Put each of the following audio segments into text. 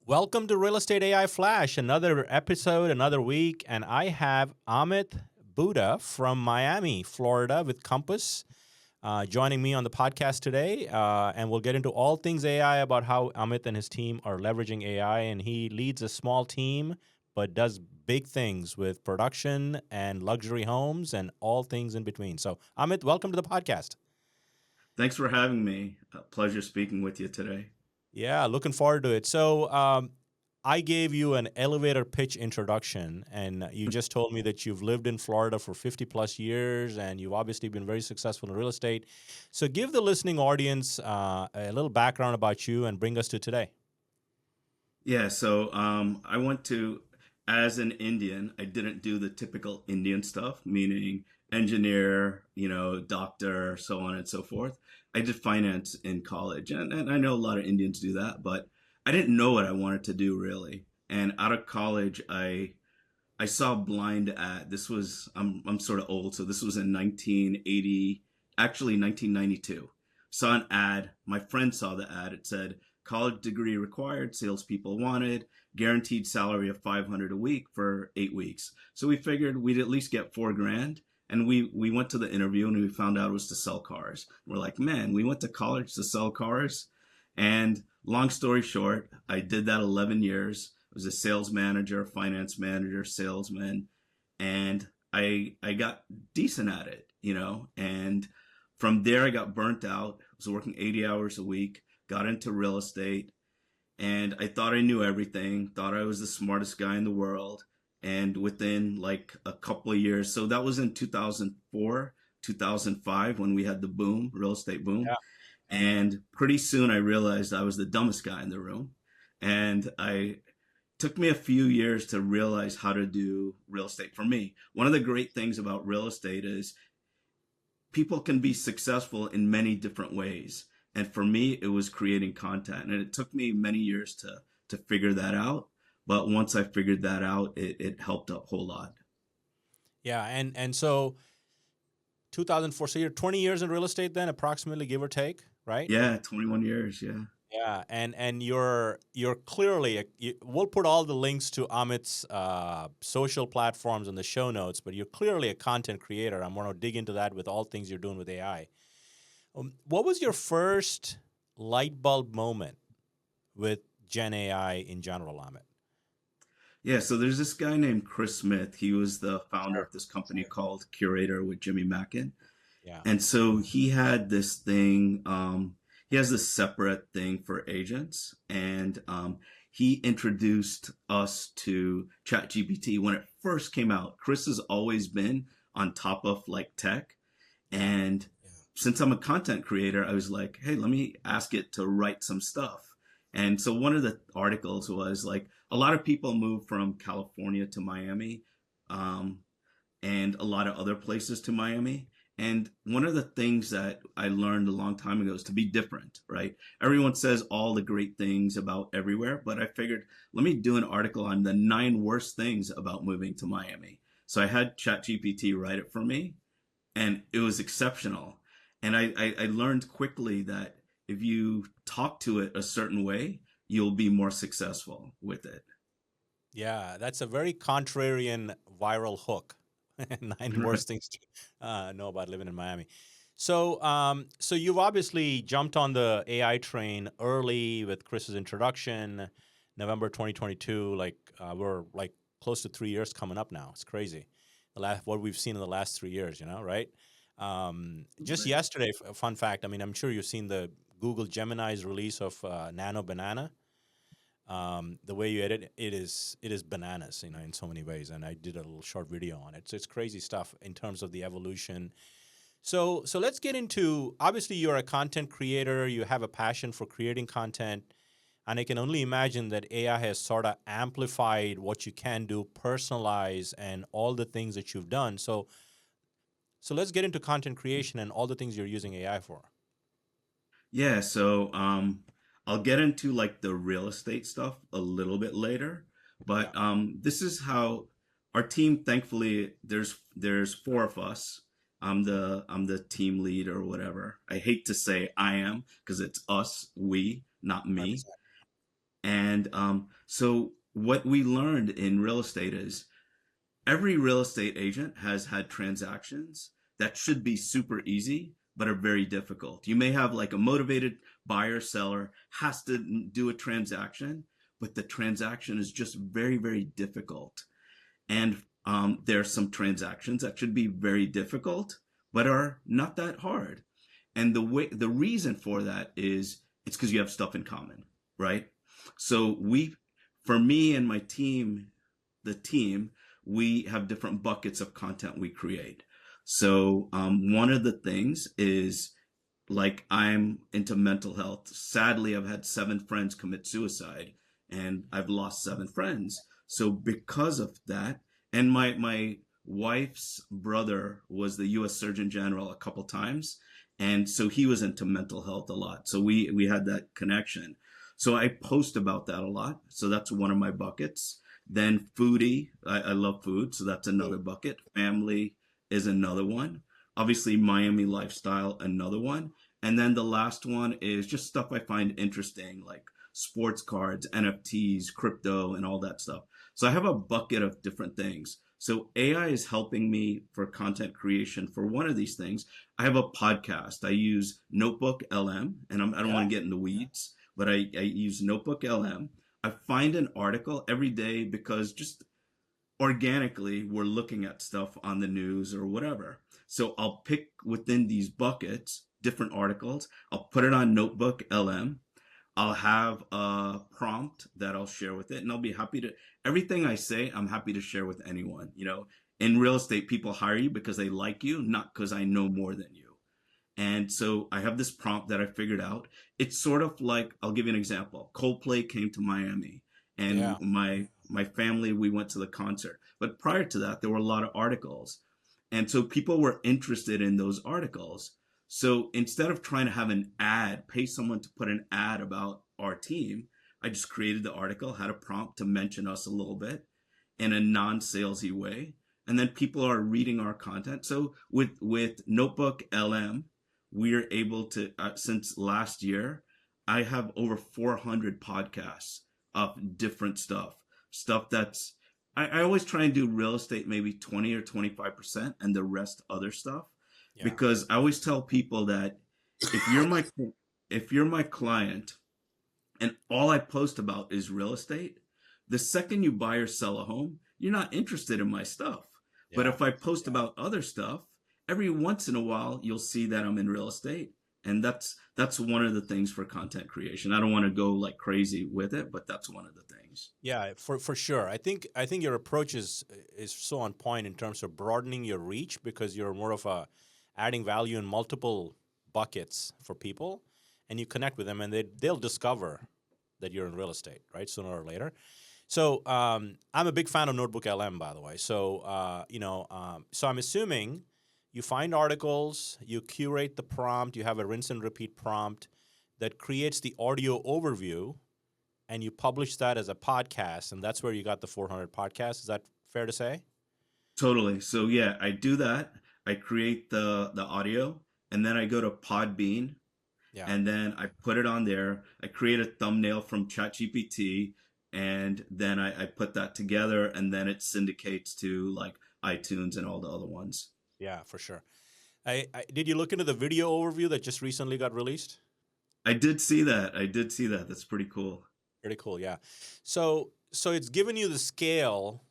Welcome to Real Estate AI Flash, another episode, another week, and I have Amit Bhuta from Miami, Florida, with Compass, joining me on the podcast today, and we'll get into all things AI about how Amit and his team are leveraging AI, and he leads a small team but does big things with production and luxury homes and all things in between. So, Amit, welcome to the podcast. Thanks for having me. A pleasure speaking with you today. Yeah, looking forward to it. So, I gave you an elevator pitch introduction, and you just told me that you've lived in Florida for 50 plus years, and you've obviously been very successful in real estate. So, give the listening audience a little background about you and bring us to today. I went to, as an Indian, I didn't do the typical Indian stuff, meaning engineer, doctor, so on and so forth. I did finance in college, and I know a lot of Indians do that, but I didn't know what I wanted to do really. And out of college, I saw a blind ad. I'm sort of old, so this was in 1980, actually 1992. Saw an ad. My friend saw the ad. It said college degree required, salespeople wanted, guaranteed salary of 500 a week for 8 weeks. So we figured we'd at least get 4 grand. And we went to the interview and we found out it was to sell cars. We're like, man, we went to college to sell cars. And long story short, I did that 11 years. I was a sales manager, finance manager, salesman, and I got decent at it. And from there, I got burnt out. I was working 80 hours a week, got into real estate, and I thought I knew everything, thought I was the smartest guy in the world. And within like a couple of years, so that was in 2004, 2005 when we had the boom, real estate boom. Yeah. And pretty soon I realized I was the dumbest guy in the room. And I took me a few years to realize how to do real estate for me. One of the great things about real estate is people can be successful in many different ways. And for me, it was creating content. And it took me many years to figure that out. But once I figured that out, it helped a whole lot. Yeah, and so 2004. So you're 20 years in real estate, then approximately, give or take, right? Yeah, 21 years. Yeah. Yeah, and you're clearly we'll put all the links to Amit's social platforms in the show notes, but you're clearly a content creator. I'm going to dig into that with all things you're doing with AI. What was your first light bulb moment with Gen AI in general, Amit? Yeah, so there's this guy named Chris Smith. He was the founder Sure. of this company called Curator with Jimmy Mackin. Yeah. And so he had this thing, he has this separate thing for agents. And he introduced us to ChatGPT when it first came out. Chris has always been on top of like tech. Yeah. And Yeah. since I'm a content creator, I was like, hey, let me ask it to write some stuff. And so one of the articles was like, a lot of people move from California to Miami. Um, and a lot of other places to Miami. And one of the things that I learned a long time ago is to be different, right? Everyone says all the great things about everywhere, but I figured, let me do an article on the 9 worst things about moving to Miami. So I had ChatGPT write it for me, and it was exceptional. And I learned quickly that if you talk to it a certain way, you'll be more successful with it. Yeah, that's a very contrarian viral hook. Nine worst things to know about living in Miami. So you've obviously jumped on the AI train early with Chris's introduction, November 2022. Like we're like close to 3 years coming up now. It's crazy. The last what we've seen in the last 3 years, right? Just Right. yesterday, a fun fact. I mean, I'm sure you've seen the Google Gemini's release of Nano Banana. The way you edit it is bananas, in so many ways. And I did a little short video on it. So it's crazy stuff in terms of the evolution. So let's get into, obviously you're a content creator, you have a passion for creating content, and I can only imagine that AI has sort of amplified what you can do, personalize, and all the things that you've done. So let's get into content creation and all the things you're using AI for. Yeah, so I'll get into like the real estate stuff a little bit later, Yeah. but this is how our team, thankfully, there's four of us. I'm the team lead or whatever. I hate to say I am because it's us, we, not me. 100%. And so what we learned in real estate is every real estate agent has had transactions that should be super easy, but are very difficult. You may have like a motivated buyer seller has to do a transaction, but the transaction is just very, very difficult. And there are some transactions that should be very difficult, but are not that hard. And the reason for that is it's because you have stuff in common, right? So for me and my team, the team, we have different buckets of content we create. So one of the things is like I'm into mental health. Sadly, I've had 7 friends commit suicide, and I've lost 7 friends. So because of that, and my wife's brother was the U.S. Surgeon General a couple times, and so he was into mental health a lot. So we had that connection. So I post about that a lot. So that's one of my buckets. Then foodie, I love food, so that's another bucket. Family is another one. Obviously, Miami lifestyle, another one. And then the last one is just stuff I find interesting, like sports cards, NFTs, crypto, and all that stuff. So I have a bucket of different things. So AI is helping me for content creation for one of these things. I have a podcast. I use NotebookLM, and I don't Yeah. want to get in the weeds, but I use NotebookLM. I find an article every day because just organically we're looking at stuff on the news or whatever. So I'll pick within these buckets different articles. I'll put it on Notebook LM. I'll have a prompt that I'll share with it, and I'll be happy to everything I say, I'm happy to share with anyone. In real estate, people hire you because they like you, not because I know more than you. And so I have this prompt that I figured out. It's sort of like, I'll give you an example. Coldplay came to Miami, and Yeah. my family, we went to the concert. But prior to that, there were a lot of articles. And so people were interested in those articles. So instead of trying to have an ad, pay someone to put an ad about our team, I just created the article, had a prompt to mention us a little bit in a non-salesy way. And then people are reading our content. So with Notebook LM, we're able to, since last year, I have over 400 podcasts of different stuff that's, I always try and do real estate maybe 20 or 25% and the rest other stuff. Yeah. Because I always tell people that if you're my if you're my client and all I post about is real estate, the second you buy or sell a home, you're not interested in my stuff. But Yeah. if I post about other stuff, every once in a while you'll see that I'm in real estate. And that's one of the things for content creation. I don't want to go like crazy with it, but that's one of the things. Yeah, for sure. I think your approach is so on point in terms of broadening your reach because you're more of a adding value in multiple buckets for people, and you connect with them, and they'll discover that you're in real estate, right? Sooner or later. So I'm a big fan of Notebook LM, by the way. So so I'm assuming you find articles, you curate the prompt, you have a rinse and repeat prompt that creates the audio overview, and you publish that as a podcast, and that's where you got the 400 podcasts. Is that fair to say? Totally. So yeah, I do that. I create the audio, and then I go to Podbean, Yeah. and then I put it on there. I create a thumbnail from ChatGPT, and then I put that together, and then it syndicates to like iTunes and all the other ones. Yeah, for sure. Did you look into the video overview that just recently got released? I did see that. I did see that. That's pretty cool. Pretty cool, yeah. So it's given you the scale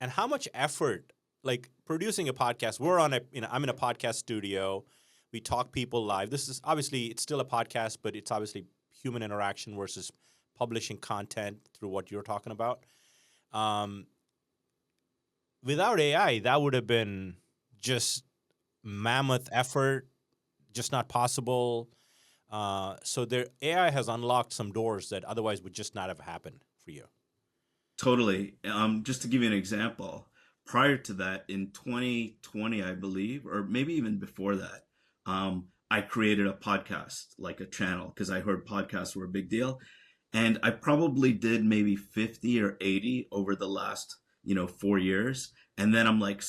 and how much effort, like producing a podcast. I'm in a podcast studio. We talk people live. This is obviously it's still a podcast, but it's obviously human interaction versus publishing content through what you're talking about. Um, Without AI, that would have been just mammoth effort, just not possible. So there, AI has unlocked some doors that otherwise would just not have happened for you. Totally. Just to give you an example, prior to that, in 2020, I believe, or maybe even before that, I created a podcast, like a channel, because I heard podcasts were a big deal. And I probably did maybe 50 or 80 over the last, 4 years. And then I'm like,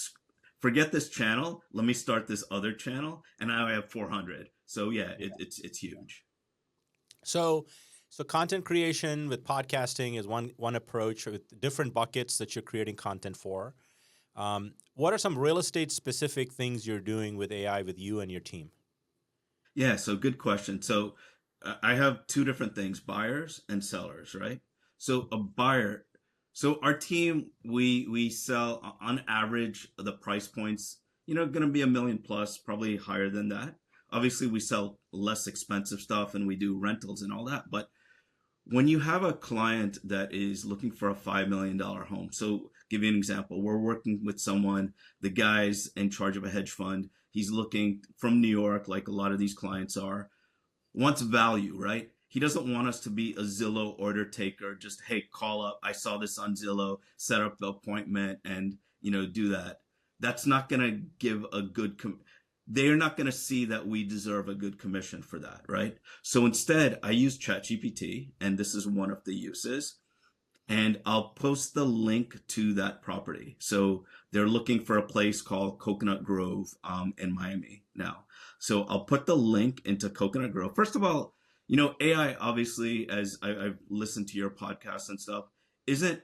forget this channel. Let me start this other channel. And now I have 400. So yeah, Yeah. it's huge. So, So content creation with podcasting is one approach with different buckets that you're creating content for. What are some real estate specific things you're doing with AI with you and your team? Yeah, so good question. So I have two different things, buyers and sellers, right? So a buyer, so our team, we sell on average the price points, going to be 1 million plus, probably higher than that. Obviously, we sell less expensive stuff and we do rentals and all that. But when you have a client that is looking for a $5 million home, so give you an example, we're working with someone, the guy's in charge of a hedge fund. He's looking from New York, like a lot of these clients are, wants value, right? He doesn't want us to be a Zillow order taker, just, hey, call up. I saw this on Zillow, set up the appointment and, do that. That's not going to give a good, they're not going to see that we deserve a good commission for that, right? So instead, I use ChatGPT, and this is one of the uses, and I'll post the link to that property. So they're looking for a place called Coconut Grove in Miami now. So I'll put the link into Coconut Grove. First of all, AI obviously, as I've listened to your podcast and stuff, isn't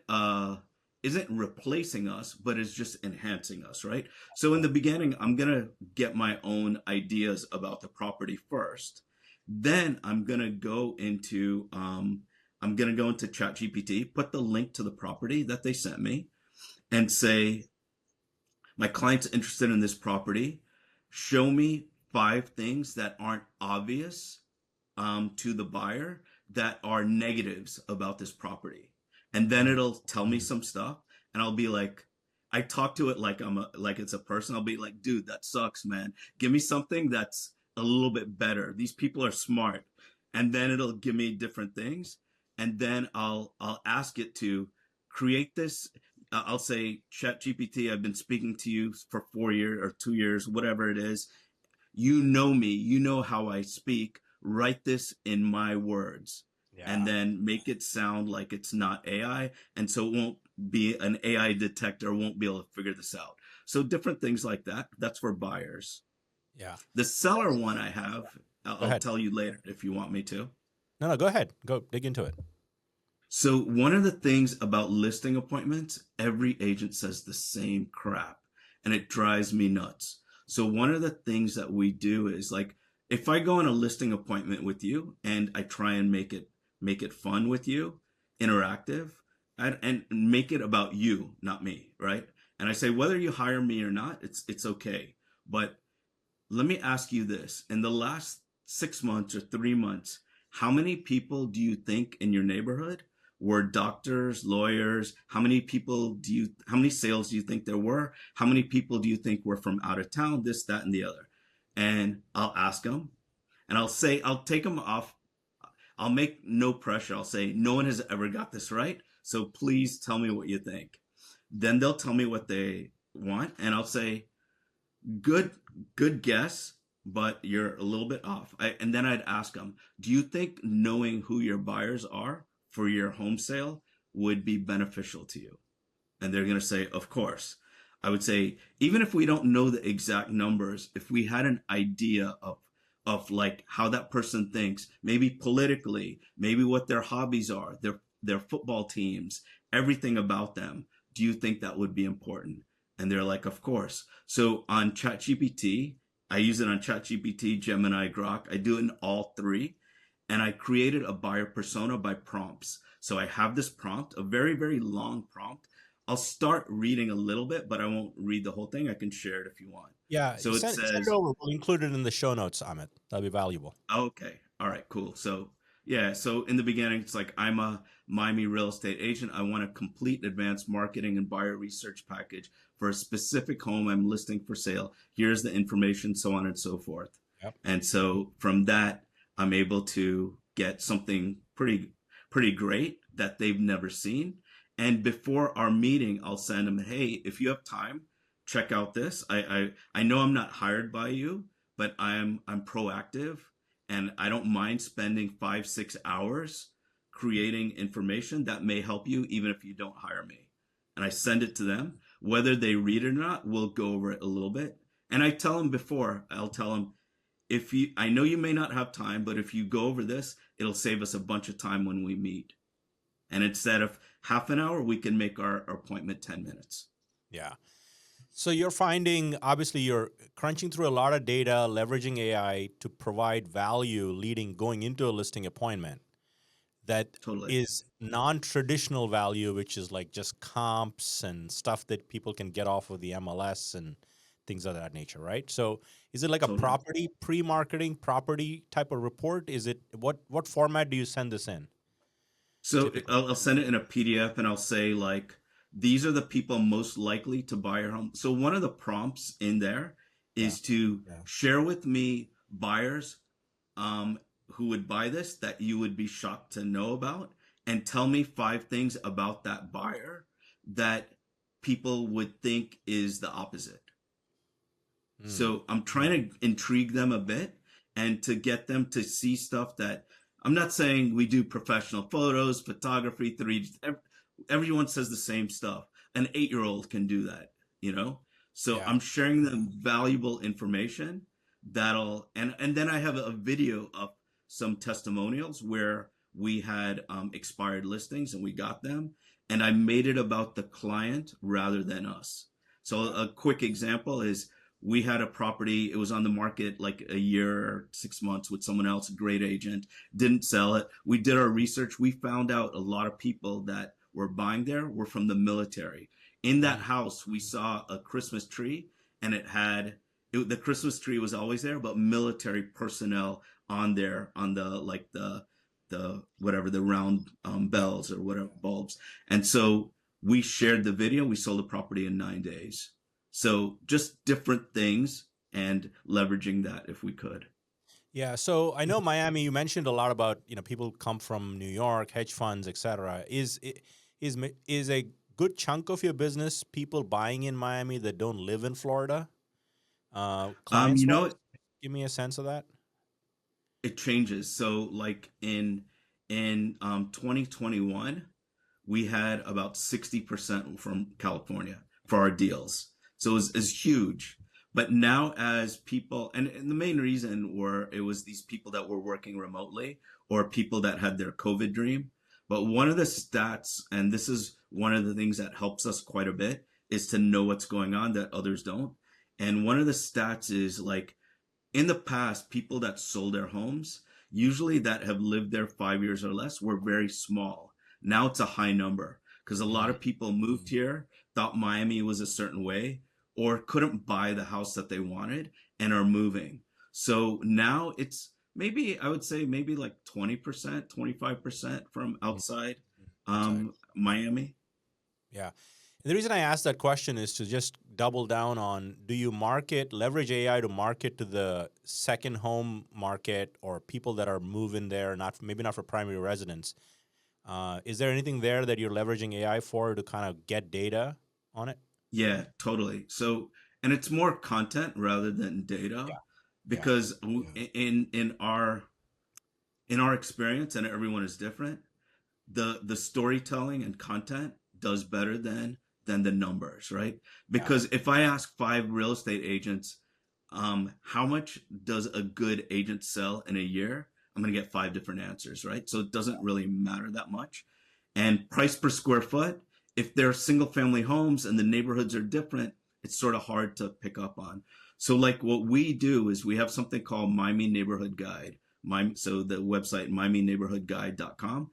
isn't replacing us, but is just enhancing us, right? So in the beginning, I'm gonna get my own ideas about the property first. Then I'm gonna go into ChatGPT, put the link to the property that they sent me, and say, my client's interested in this property. Show me 5 things that aren't obvious to the buyer that are negatives about this property. And then it'll tell me some stuff, and I'll be like, I talk to it like it's a person. I'll be like, dude, that sucks, man. Give me something that's a little bit better. These people are smart. And then it'll give me different things. And then I'll ask it to create this. I'll say, ChatGPT, I've been speaking to you for 4 years or 2 years, whatever it is. You know me, you know how I speak. Write this in my words, and Yeah. then make it sound like it's not AI. And so it won't be an AI detector, won't be able to figure this out. So different things like that. That's for buyers. Yeah. The seller one I have, Go I'll ahead. tell you later if you want me to. No, no, go ahead. Go dig into it. So one of the things about listing appointments, every agent says the same crap, and it drives me nuts. So one of the things that we do is, like, if I go on a listing appointment with you and I try and make it fun with you, interactive, and make it about you, not me, right? And I say, whether you hire me or not, it's okay. But let me ask you this. In the last 6 months or 3 months, how many people do you think in your neighborhood were doctors, lawyers? How many sales do you think there were? How many people do you think were from out of town? This, that, and the other. And I'll ask them, and I'll take them off. I'll make no pressure. I'll say, no one has ever got this right. So please tell me what you think. Then they'll tell me what they want. And I'll say, good good guess, but you're a little bit off. And then I'd ask them, do you think knowing who your buyers are for your home sale would be beneficial to you? And they're going to say, of course. I would say, even if we don't know the exact numbers, if we had an idea of like how that person thinks, maybe politically, maybe what their hobbies are, their football teams, everything about them, do you think that would be important? And they're like, of course. So on ChatGPT, I use it on ChatGPT, Gemini, Grok. I do it in all three. And I created a buyer persona by prompts. So I have this prompt, a very, very long prompt. I'll start reading a little bit, but I won't read the whole thing. I can share it if you want. Yeah, So it send it says, over. We'll include it in the show notes, Amit. That'll be valuable. okay, all right, cool. So yeah, so in the beginning, it's like, I'm a Miami real estate agent. I want a complete advanced marketing and buyer research package for a specific home I'm listing for sale. Here's the information, so on and so forth. Yep. And so from that, I'm able to get something pretty great that they've never seen. And before our meeting, I'll send them, hey, if you have time, check out this. I know I'm not hired by you, but I'm proactive, and I don't mind spending 5-6 hours creating information that may help you even if you don't hire me. And I send it to them. Whether they read it or not, we'll go over it a little bit. And I tell them before, I'll tell them, if you, I know you may not have time, but if you go over this, it'll save us a bunch of time when we meet. And instead of half an hour, we can make our appointment 10 minutes. Yeah. So you're finding, obviously, you're crunching through a lot of data, leveraging AI to provide value going into a listing appointment that Totally. is non-traditional value, which is like just comps and stuff that people can get off of the MLS and things of that nature, right? So is it like a Totally. property, pre-marketing property type of report? Is it what format do you send this in So typically? I'll send it in a PDF and I'll say, like, these are the people most likely to buy your home. So one of the prompts in there Yeah. is to Yeah. share with me buyers um, who would buy this that you would be shocked to know about, and tell me 5 things about that buyer that people would think is the opposite. Mm. So I'm trying to intrigue them a bit and to get them to see stuff that, I'm not saying we do professional photos, photography, 3D. Everyone says the same stuff. An 8-year-old can do that, you know? So Yeah. I'm sharing them valuable information and then I have a video of some testimonials where we had expired listings and we got them. And I made it about the client rather than us. So Yeah. a quick example is, we had a property, it was on the market like a year, 6 months with someone else, a great agent, didn't sell it. We did our research. We found out a lot of people that were buying there were from the military. In that Mm. house, we saw a Christmas tree, and the Christmas tree was always there, but military personnel on there, on the, like the whatever, the round Yeah. bells or whatever, bulbs. And so we shared the video. We sold the property in 9 days. So just different things and leveraging that if we could. Yeah. So I know Miami. You mentioned a lot about people come from New York, hedge funds, et cetera. Is a good chunk of your business people buying in Miami that don't live in Florida? You Clients know, wise, give me a sense of that. it changes. So like in 2021, we had about 60% from California for our deals. So it's huge. But now, as people, and the main reason were, it was these people that were working remotely or people that had their COVID dream. But one of the stats, and this is one of the things that helps us quite a bit, is to know what's going on that others don't. And one of the stats is, like, in the past, people that sold their homes, usually that have lived there 5 years or less, were very small. Now it's a high number because a lot Mm. of people moved here, thought Miami was a certain way, or couldn't buy the house that they wanted and are moving. So now it's maybe, I would say maybe like 20%, 25% from Mm. outside Outside. Miami. Yeah. And the reason I asked that question is to just double down on, do you leverage AI to market to the second home market or people that are moving there, maybe not for primary residence? Is there anything there that you're leveraging AI for to kind of get data on it? Yeah, totally. So, and it's more content rather than data, Yeah. Yeah. because in our experience, and everyone is different, the storytelling and content does better than the numbers, right? Yeah. Because if I ask 5 real estate agents, how much does a good agent sell in a year, I'm going to get 5 different answers, right? So it doesn't really matter that much. And price per square foot, if they're single family homes and the neighborhoods are different, it's sort of hard to pick up on. So, like, what we do is we have something called Miami Neighborhood Guide. So the website, miamineighborhoodguide.com.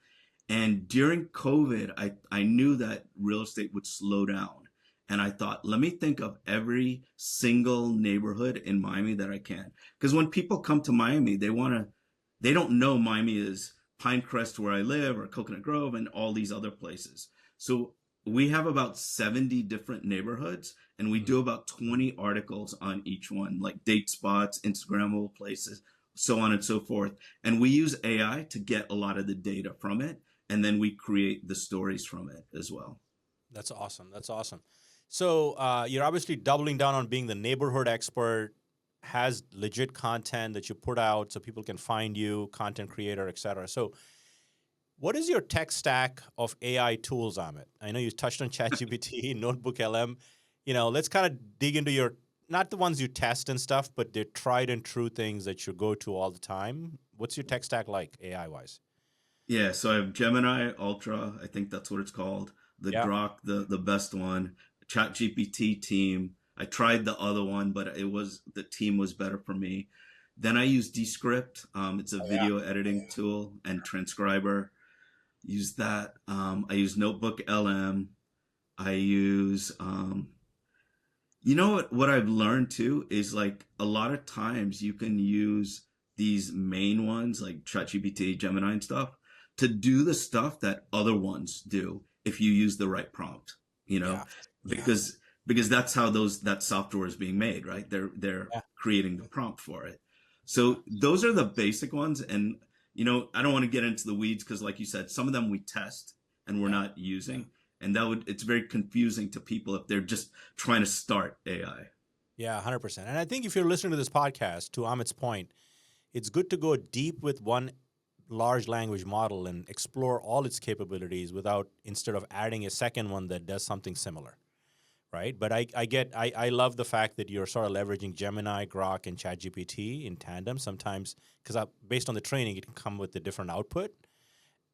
And during COVID, I knew that real estate would slow down. And I thought, let me think of every single neighborhood in Miami that I can. Because when people come to Miami, they don't know Miami is Pinecrest, where I live, or Coconut Grove, and all these other places. So we have about 70 different neighborhoods, and we Mm. do about 20 articles on each one, like date spots, Instagrammable places, so on and so forth. And we use AI to get a lot of the data from it, and then we create the stories from it as well. That's awesome. That's awesome. So you're obviously doubling down on being the neighborhood expert, has legit content that you put out so people can find you, content creator, et cetera. So what is your tech stack of AI tools, Amit? I know you touched on ChatGPT, NotebookLM. Let's kind of dig into your not the ones you test and stuff, but they're tried and true things that you go to all the time. What's your tech stack like AI wise? Yeah, so I have Gemini Ultra, I think that's what it's called. The Yeah. Grok, the best one. ChatGPT team. I tried the other one, but the team was better for me. Then I use Descript. It's a Oh, yeah. video editing tool and transcriber. Use that. I use NotebookLM. I use you know what I've learned too is like a lot of times you can use these main ones like ChatGPT, Gemini and stuff to do the stuff that other ones do if you use the right prompt, you know, Yeah. Yeah. because that's how that software is being made, right? They're Yeah. creating the prompt for it. Yeah. So those are the basic ones, and I don't want to get into the weeds because like you said, some of them we test and we're Yeah. not using, and it's very confusing to people if they're just trying to start AI. Yeah. 100%. And I think if you're listening to this podcast, to Amit's point, it's good to go deep with one large language model and explore all its capabilities without instead of adding a second one that does something similar, right? But I love the fact that you're sort of leveraging Gemini, Grok, and ChatGPT in tandem sometimes because based on the training, it can come with a different output,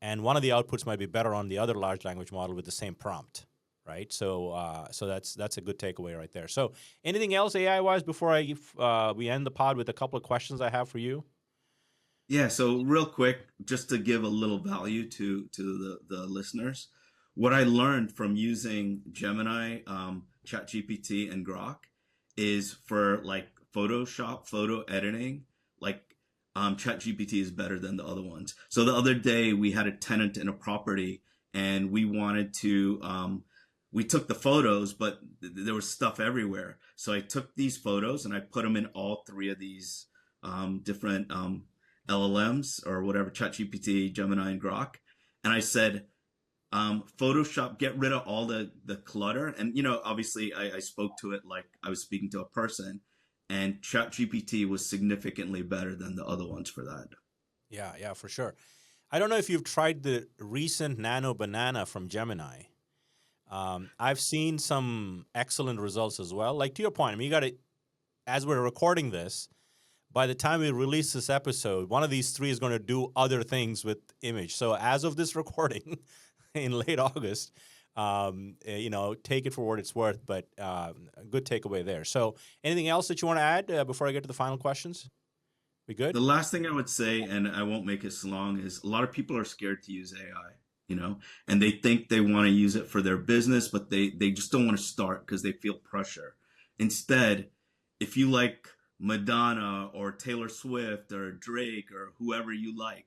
and one of the outputs might be better on the other large language model with the same prompt, right? So that's a good takeaway right there. So anything else AI wise before we end the pod with a couple of questions I have for you? Yeah, so real quick, just to give a little value to the listeners, what I learned from using Gemini, ChatGPT, and Grok is for like Photoshop, photo editing, like ChatGPT is better than the other ones. So the other day we had a tenant in a property and we wanted to, we took the photos, but there was stuff everywhere. So I took these photos and I put them in all three of these different LLMs or whatever, ChatGPT, Gemini, and Grok. And I said, Photoshop, get rid of all the clutter. And, obviously I spoke to it like I was speaking to a person. And ChatGPT was significantly better than the other ones for that. Yeah, yeah, for sure. I don't know if you've tried the recent Nano Banana from Gemini. I've seen some excellent results as well. Like to your point, I mean, you got to, as we're recording this, by the time we release this episode, one of these three is going to do other things with image. So as of this recording in late August, take it for what it's worth, but a good takeaway there. So anything else that you want to add before I get to the final questions? We good? The last thing I would say, and I won't make it so long, is a lot of people are scared to use AI, and they think they want to use it for their business, but they just don't want to start because they feel pressure. Instead, if you like Madonna or Taylor Swift or Drake or whoever you like,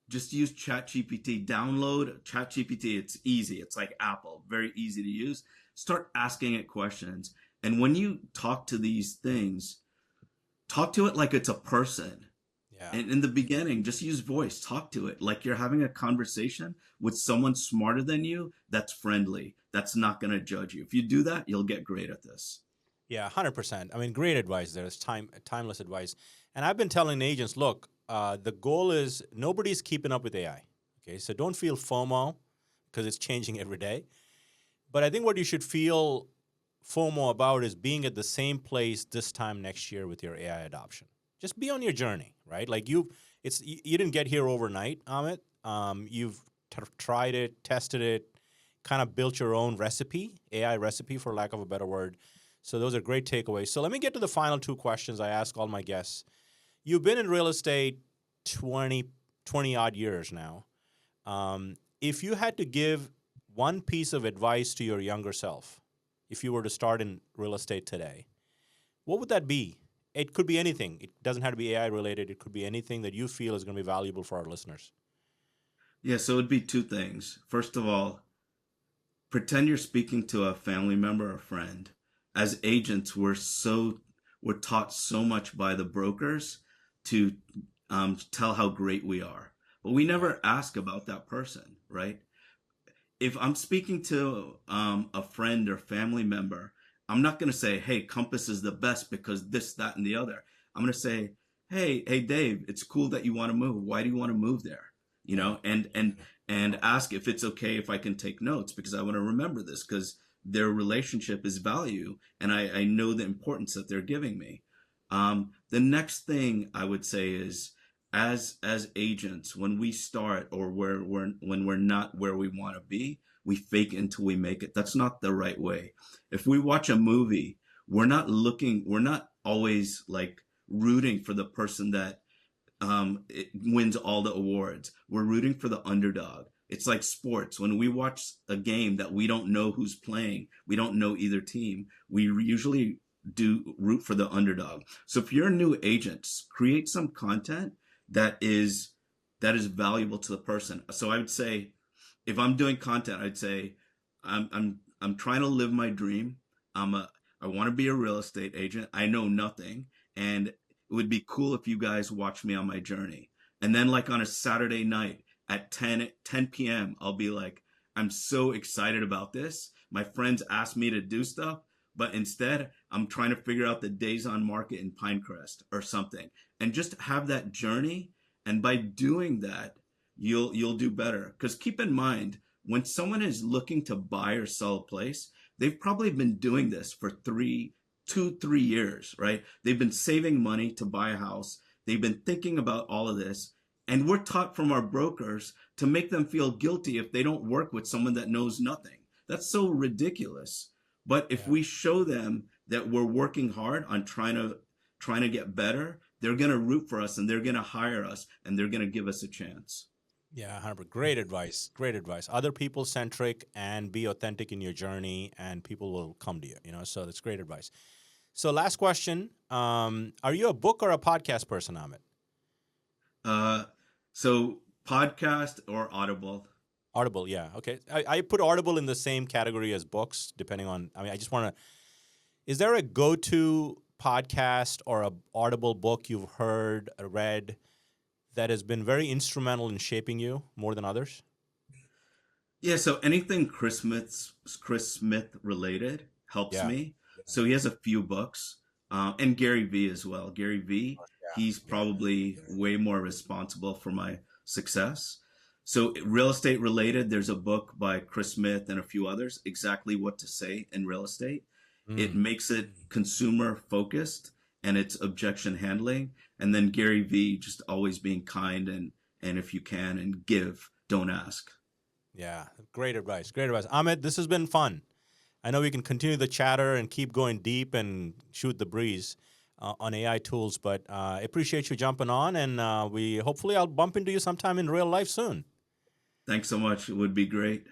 just use ChatGPT. Download ChatGPT. It's easy. It's like Apple, very easy to use. Start asking it questions. And when you talk to these things, talk to it like it's a person. Yeah. And in the beginning, just use voice. Talk to it like you're having a conversation with someone smarter than you that's friendly, that's not going to judge you. If you do that, you'll get great at this. Yeah, 100%. I mean, great advice there. It's timeless advice. And I've been telling agents, look, the goal is nobody's keeping up with AI. Okay, so don't feel FOMO because it's changing every day. But I think what you should feel FOMO about is being at the same place this time next year with your AI adoption. Just be on your journey, right? Like you didn't get here overnight, Amit. You've tried it, tested it, kind of built your own recipe, AI recipe, for lack of a better word. So those are great takeaways. So let me get to the final two questions I ask all my guests. You've been in real estate 20 odd years now. If you had to give one piece of advice to your younger self, if you were to start in real estate today, what would that be? It could be anything. It doesn't have to be AI related. It could be anything that you feel is going to be valuable for our listeners. Yeah, so it'd be two things. First of all, pretend you're speaking to a family member or friend. As agents, we're taught so much by the brokers to tell how great we are, but we never ask about that person, right? If I'm speaking to a friend or family member, I'm not going to say, "Hey, Compass is the best because this, that, and the other." I'm going to say, "Hey, Dave, it's cool that you want to move. Why do you want to move there?" And ask if it's okay if I can take notes because I want to remember this because their relationship is value, and I know the importance that they're giving me. The next thing I would say is, as agents, when we start, or when we're not where we want to be, we fake until we make it. That's not the right way. If we watch a movie, we're not always like rooting for the person that it wins all the awards. We're rooting for the underdog. It's like sports. When we watch a game that we don't know who's playing, we don't know either team, we usually do root for the underdog. So if you're a new agent, create some content that is valuable to the person. So I would say, if I'm doing content, I'd say I'm trying to live my dream. I want to be a real estate agent. I know nothing, and it would be cool if you guys watch me on my journey. And then, like, on a Saturday night at 10 p.m., I'll be like, I'm so excited about this. My friends asked me to do stuff, but instead I'm trying to figure out the days on market in Pinecrest or something, and just have that journey. And by doing that, you'll do better. Because keep in mind, when someone is looking to buy or sell a place, they've probably been doing this for 3 years, right? They've been saving money to buy a house. They've been thinking about all of this. And we're taught from our brokers to make them feel guilty if they don't work with someone that knows nothing. That's so ridiculous. But if we show them that we're working hard on trying to get better, they're going to root for us, and they're going to hire us, and they're going to give us a chance. Yeah, 100%. Great advice. Great advice. Other people centric, and be authentic in your journey, and people will come to you. So that's great advice. So last question: are you a book or a podcast person, Amit? So podcast or Audible? Audible, yeah. Okay, I put Audible in the same category as books, depending on. I mean, I just want to. Is there a go-to podcast or a Audible book you've heard, read, that has been very instrumental in shaping you more than others? Yeah, so anything Chris Smith related helps Yeah. me. So he has a few books, and Gary Vee as well. Gary Vee, he's Yeah. probably way more responsible for my success. So real estate related, there's a book by Chris Smith and a few others, Exactly What to Say in Real Estate. It Mm. makes it consumer focused, and it's objection handling. And then Gary Vee, just always being kind, and if you can, and give, don't ask. Yeah. Great advice. Great advice. Amit, this has been fun. I know we can continue the chatter and keep going deep and shoot the breeze on AI tools, but I appreciate you jumping on, and hopefully I'll bump into you sometime in real life soon. Thanks so much. It would be great.